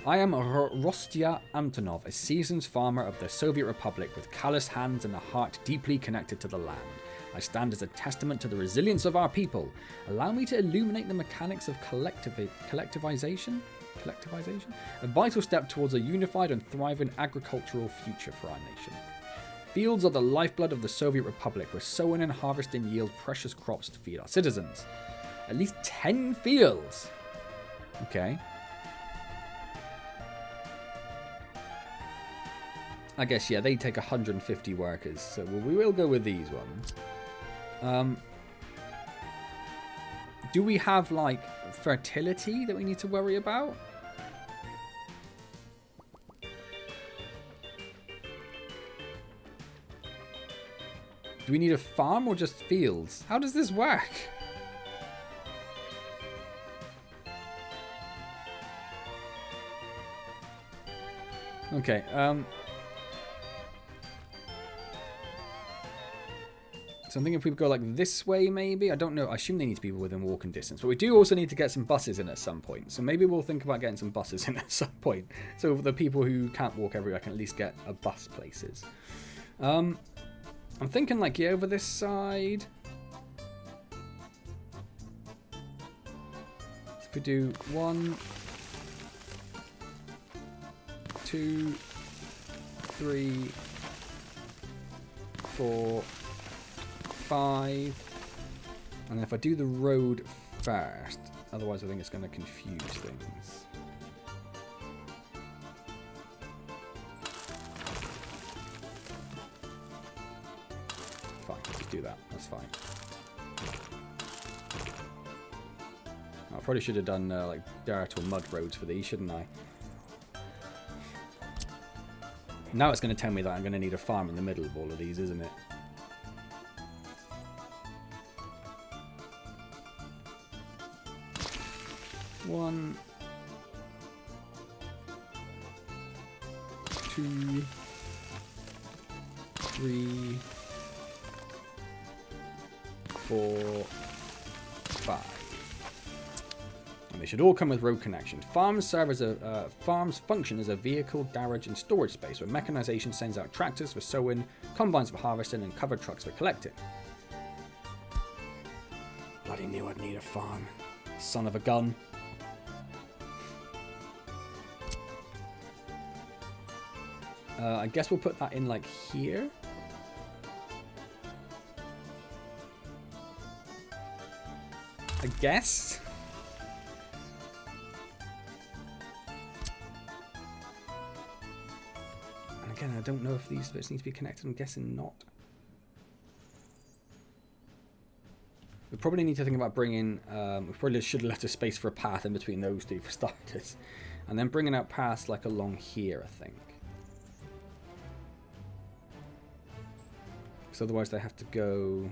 I am Rostya Antonov, a seasoned farmer of the Soviet Republic with calloused hands and a heart deeply connected to the land. I stand as a testament to the resilience of our people. Allow me to illuminate the mechanics of collectivization? A vital step towards a unified and thriving agricultural future for our nation. Fields are the lifeblood of the Soviet Republic, where sowing and harvesting yield precious crops to feed our citizens. At least 10 fields. Okay. I guess, yeah, they take 150 workers, so we will go with these ones. Do we have, like, fertility that we need to worry about? Do we need a farm or just fields? How does this work? Okay, so I'm thinking if we go like this way, maybe? I don't know. I assume they need to be within walking distance. But we do also need to get some buses in at some point. So maybe we'll think about getting some buses in at some point. So the people who can't walk everywhere can at least get a bus places. I'm thinking like, yeah, over this side. So if we do 1, 2, 3, 4, 5, and then if I do the road first, otherwise I think it's going to confuse things. Fine, let's do that. That's fine. I probably should have done like dirt or mud roads for these, shouldn't I? Now it's going to tell me that I'm going to need a farm in the middle of all of these, isn't it? One, 2, 3, 4, 5. And they should all come with road connections. Farms serve as farms function as a vehicle, garage, and storage space where mechanization sends out tractors for sowing, combines for harvesting, and covered trucks for collecting. Bloody knew I'd need a farm. Son of a gun. I guess we'll put that in like here. I guess. And again, I don't know if these bits need to be connected. I'm guessing not. We probably need to think about bringing... we probably should have left a space for a path in between those two for starters. And then bringing out paths like along here, I think. Because otherwise they have to go...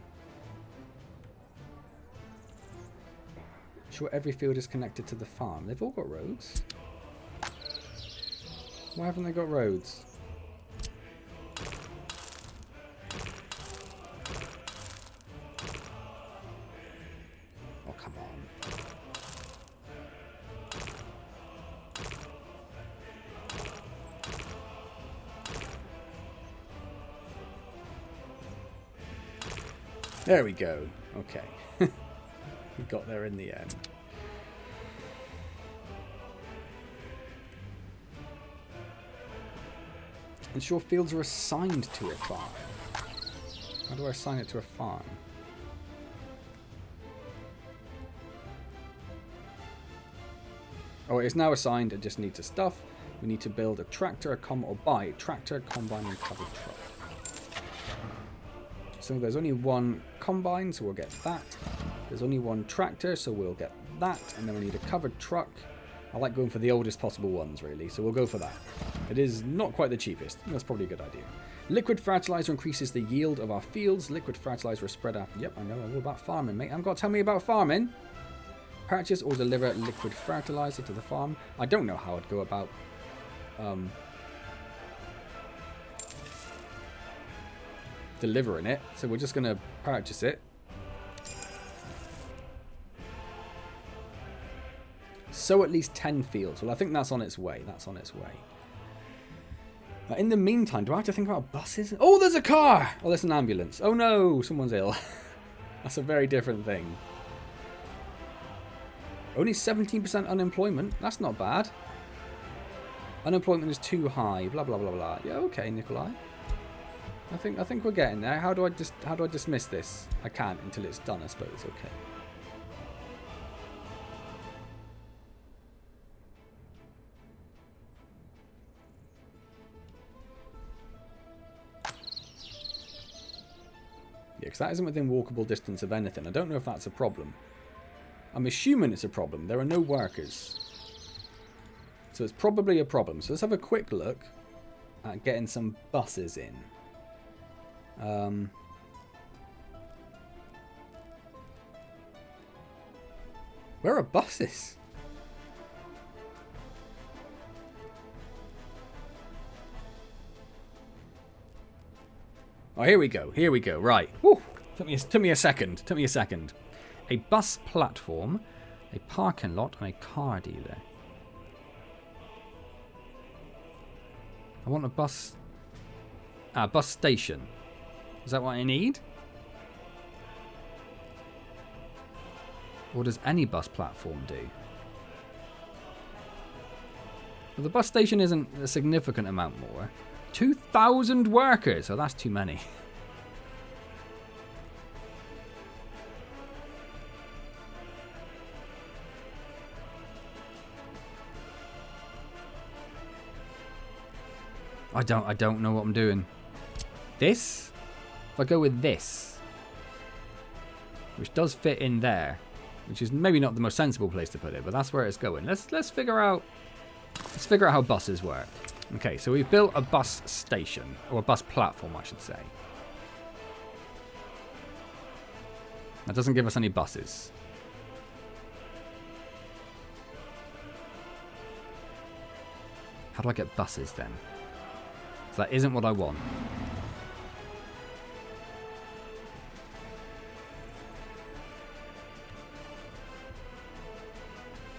Sure, every field is connected to the farm. They've all got roads. Why haven't they got roads? Oh, come on. There we go. Okay. We got there in the end. Ensure fields are assigned to a farm. How do I assign it to a farm? Oh, it's now assigned. It just needs a stuff. We need to build a tractor, or buy a tractor, combine, and covered truck. So there's only one combine, so we'll get that. There's only one tractor, so we'll get that, and then we need a covered truck. I like going for the oldest possible ones, really, so we'll go for that. It is not quite the cheapest. That's probably a good idea. Liquid fertilizer increases the yield of our fields. Liquid fertilizer is spread out. Yep, I know all about farming, mate. I've got to tell me about farming. Purchase or deliver liquid fertilizer to the farm. I don't know how I'd go about delivering it, so we're just going to purchase it. So at least 10 fields. Well, I think that's on its way. That's on its way. In the meantime, do I have to think about buses? Oh, there's a car! Oh, there's an ambulance. Oh no, someone's ill. That's a very different thing. Only 17% unemployment. That's not bad. Unemployment is too high. Blah blah blah blah. Yeah, okay, Nikolai. I think we're getting there. How do I dismiss this? I can't until it's done. I suppose. Okay. Yeah, because that isn't within walkable distance of anything. I don't know if that's a problem. I'm assuming it's a problem. There are no workers. So it's probably a problem. So let's have a quick look at getting some buses in. Where are buses? Oh, here we go. Here we go. Right. Woo. Took me a second. Took me a second. A bus platform, a parking lot, and a car dealer. I want a bus... bus station. Is that what I need? Or does any bus platform do? Well, the bus station isn't a significant amount more. 2,000 workers! Oh, that's too many. I don't know what I'm doing. This? If I go with this, which does fit in there, which is maybe not the most sensible place to put it, but that's where it's going. Let's figure out how buses work. Okay, so we've built a bus station, or a bus platform, I should say. That doesn't give us any buses. How do I get buses then? So that isn't what I want.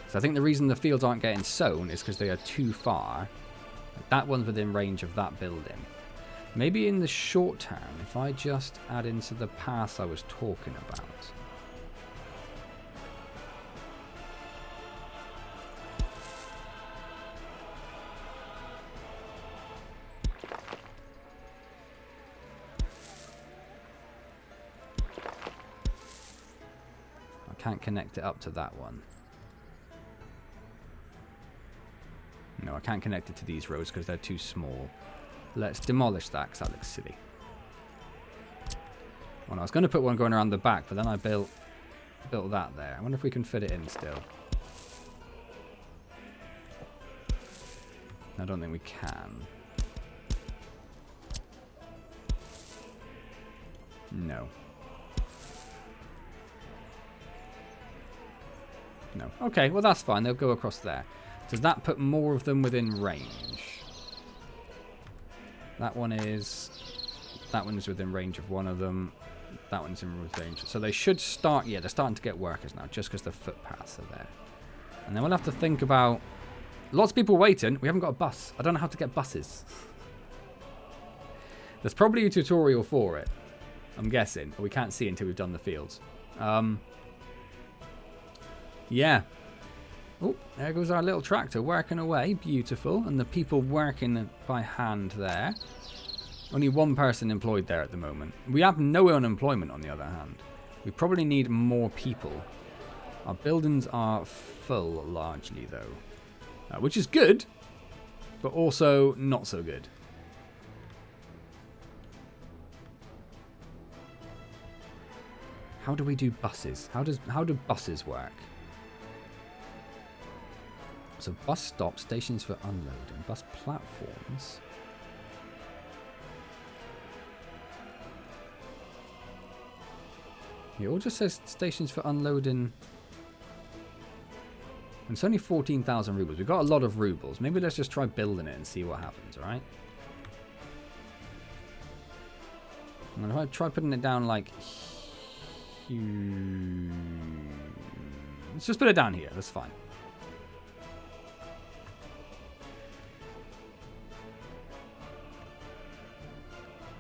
So I think the reason the fields aren't getting sown is because they are too far. That one's within range of that building. Maybe in the short term, if I just add into the path I was talking about. I can't connect it up to that one. No, I can't connect it to these roads because they're too small. Let's demolish that because that looks silly. Well, I was going to put one going around the back, but then I built that there. I wonder if we can fit it in still. I don't think we can. No. No. Okay, well that's fine. They'll go across there. Does that put more of them within range? That one is within range of one of them. That one's in range. So they should start, yeah, they're starting to get workers now, just because the footpaths are there. And then we'll have to think about, lots of people waiting. We haven't got a bus. I don't know how to get buses. There's probably a tutorial for it, I'm guessing. But we can't see until we've done the fields. Yeah. Oh, there goes our little tractor working away. Beautiful. And the people working by hand there. Only one person employed there at the moment. We have no unemployment on the other hand. We probably need more people. Our buildings are full largely though. Which is good, but also not so good. How do we do buses? How do buses work? So bus stops, stations for unloading, bus platforms. It all just says stations for unloading. And it's only 14,000 rubles. We've got a lot of rubles. Maybe let's just try building it and see what happens, alright? I'm going to try putting it down like... Let's just put it down here. That's fine.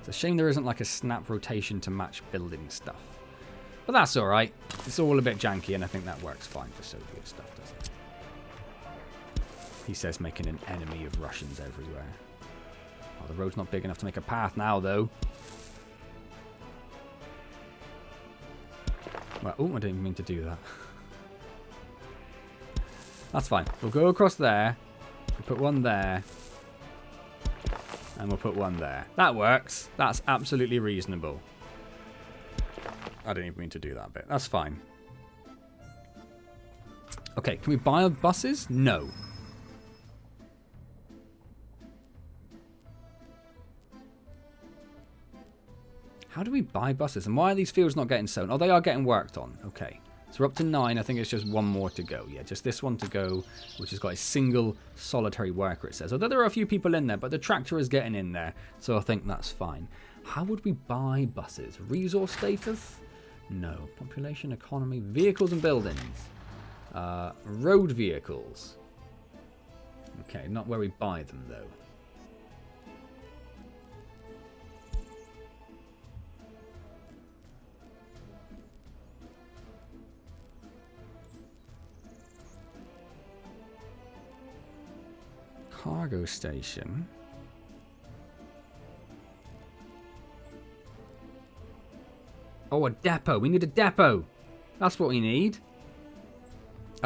It's a shame there isn't like a snap rotation to match building stuff. But that's alright. It's all a bit janky and I think that works fine for Soviet stuff, doesn't it? He says making an enemy of Russians everywhere. Oh, the road's not big enough to make a path now, though. Well, oh, I didn't mean to do that. That's fine. We'll go across there. We'll put one there. And we'll put one there. That works. That's absolutely reasonable. I didn't even mean to do that bit. That's fine. Okay, can we buy buses? No. How do we buy buses? And why are these fields not getting sown? Oh, they are getting worked on. Okay. So we're up to 9. I think it's just one more to go. Yeah, just this one to go, which has got a single solitary worker, it says. Although there are a few people in there, but the tractor is getting in there. So I think that's fine. How would we buy buses? Resource status? No. Population, economy, vehicles and buildings. Road vehicles. Okay, not where we buy them, though. Cargo station. Oh, a depot. We need a depot. That's what we need.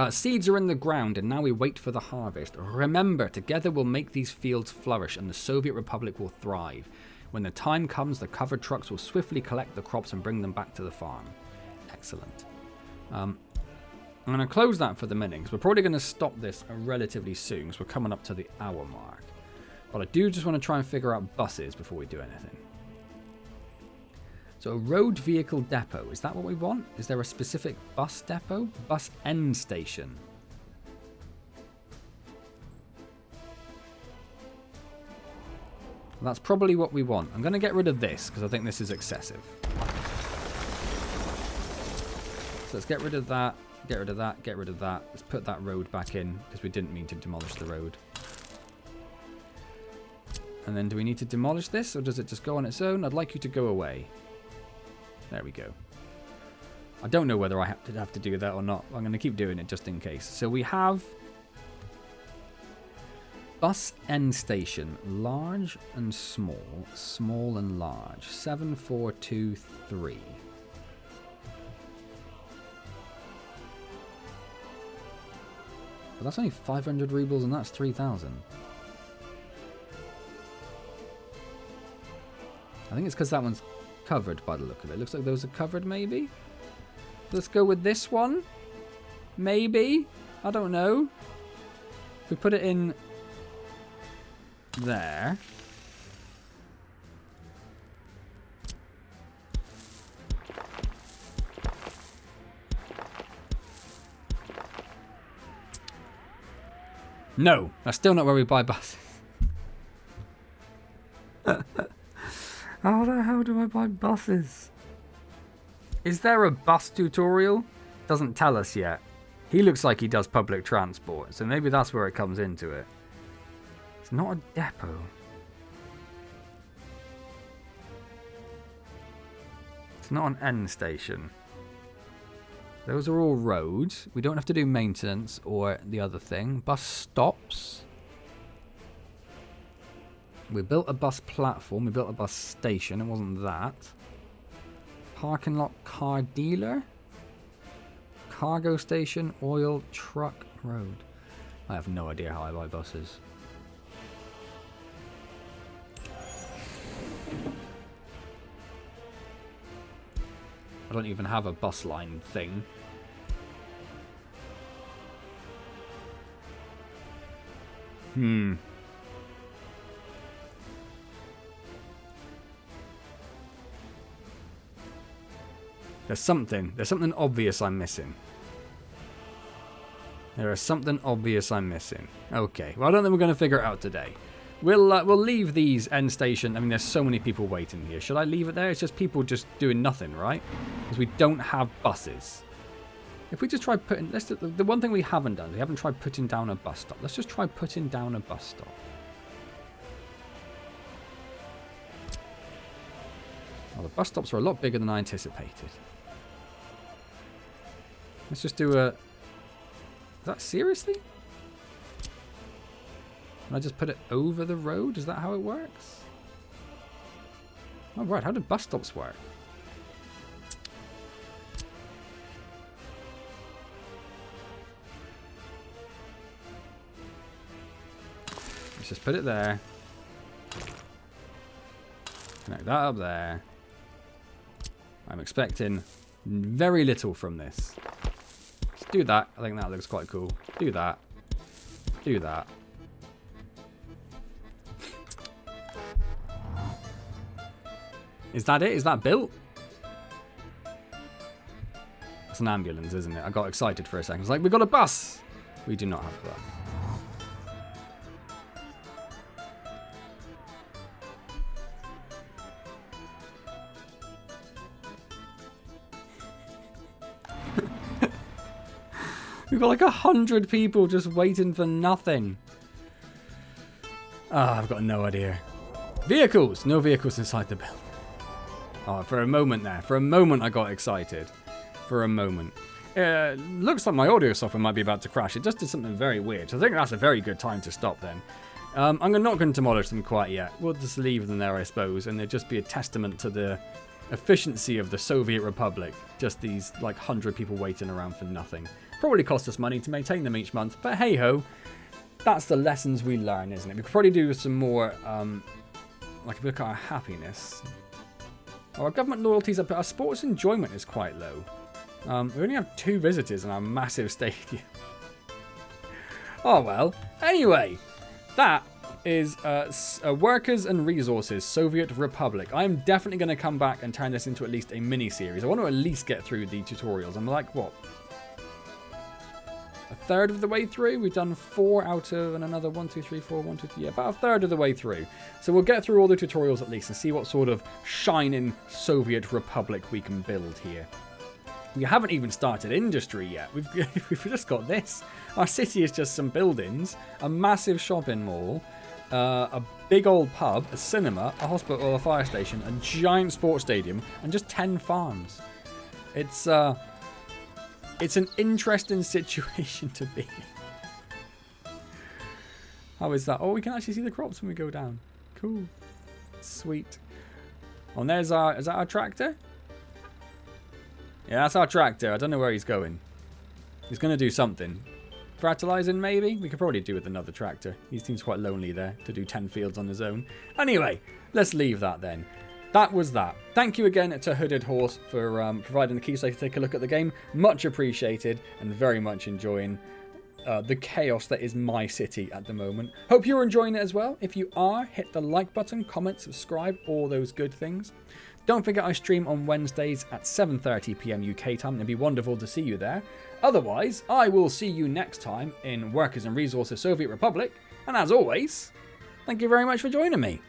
Seeds are in the ground and now we wait for the harvest. Remember, together we'll make these fields flourish and the Soviet Republic will thrive. When the time comes, the covered trucks will swiftly collect the crops and bring them back to the farm. Excellent. I'm going to close that for the minute because we're probably going to stop this relatively soon because we're coming up to the hour mark. But I do just want to try and figure out buses before we do anything. So a road vehicle depot, is that what we want? Is there a specific bus depot? Bus end station. That's probably what we want. I'm going to get rid of this because I think this is excessive. So let's get rid of that. Get rid of that, get rid of that. Let's put that road back in because we didn't mean to demolish the road. And then do we need to demolish this or does it just go on its own? I'd like you to go away. There we go. I don't know whether I have to do that or not. I'm going to keep doing it just in case. So we have bus end station, large and small, small and large. 7, 4, 2, 3. But that's only 500 rubles and that's 3,000. I think it's because that one's covered by the look of it. Looks like those are covered maybe? Let's go with this one. Maybe. I don't know. If we put it in there. No, that's still not where we buy buses. How the hell do I buy buses? Is there a bus tutorial? Doesn't tell us yet. He looks like he does public transport, so maybe that's where it comes into it. It's not a depot. It's not an end station. Those are all roads. We don't have to do maintenance or the other thing. Bus stops. We built a bus platform. We built a bus station. It wasn't that. Parking lot car dealer. Cargo station. Oil truck road. I have no idea how I buy buses. I don't even have a bus line thing. There's something obvious I'm missing. There is something obvious I'm missing. Okay, well I don't think we're going to figure it out today. We'll leave these end station. I mean, there's so many people waiting here. Should I leave it there? It's just people just doing nothing, right? Because we don't have buses. If we just try putting... the one thing we haven't done, we haven't tried putting down a bus stop. Let's just try putting down a bus stop. Well, the bus stops are a lot bigger than I anticipated. Let's just do a... Is that seriously? Can I just put it over the road? Is that how it works? Oh, right. How do bus stops work? Let's just put it there. Connect that up there. I'm expecting very little from this. Just do that. I think that looks quite cool. Do that. Do that. Is that it? Is that built? It's an ambulance, isn't it? I got excited for a second. It's like, we got a bus! We do not have a bus. We've got like 100 people just waiting for nothing. Ah, I've got no idea. Vehicles! No vehicles inside the building. Oh, for a moment there. For a moment I got excited. For a moment. Looks like my audio software might be about to crash. It just did something very weird. So I think that's a very good time to stop then. I'm not going to demolish them quite yet. We'll just leave them there, I suppose. And they'll just be a testament to the efficiency of the Soviet Republic. Just these like 100 people waiting around for nothing. Probably cost us money to maintain them each month. But hey ho. That's the lessons we learn, isn't it? We could probably do some more... like if we look at our happiness... Our government loyalty is up, but our sports enjoyment is quite low. We only have 2 visitors in our massive stadium. Oh well. Anyway, that is Workers and Resources, Soviet Republic. I am definitely going to come back and turn this into at least a mini-series. I want to at least get through the tutorials. I'm like, what? A third of the way through? We've done 4 out of and another 1, 2, 3, 4, 1, 2, 3. Yeah, about a third of the way through. So we'll get through all the tutorials at least and see what sort of shining Soviet Republic we can build here. We haven't even started industry yet. We've just got this. Our city is just some buildings, a massive shopping mall, a big old pub, a cinema, a hospital, a fire station, a giant sports stadium, and just 10 farms. It's an interesting situation to be in. How is that? Oh, we can actually see the crops when we go down. Cool. Sweet. Oh, and there's our... Is that our tractor? Yeah, that's our tractor. I don't know where he's going. He's going to do something. Fertilizing, maybe? We could probably do with another tractor. He seems quite lonely there to do 10 fields on his own. Anyway, let's leave that then. That was that. Thank you again to Hooded Horse for providing the key so I can take a look at the game. Much appreciated and very much enjoying the chaos that is my city at the moment. Hope you're enjoying it as well. If you are, hit the like button, comment, subscribe, all those good things. Don't forget I stream on Wednesdays at 7:30 PM UK time. It'd be wonderful to see you there. Otherwise, I will see you next time in Workers and Resources Soviet Republic. And as always, thank you very much for joining me.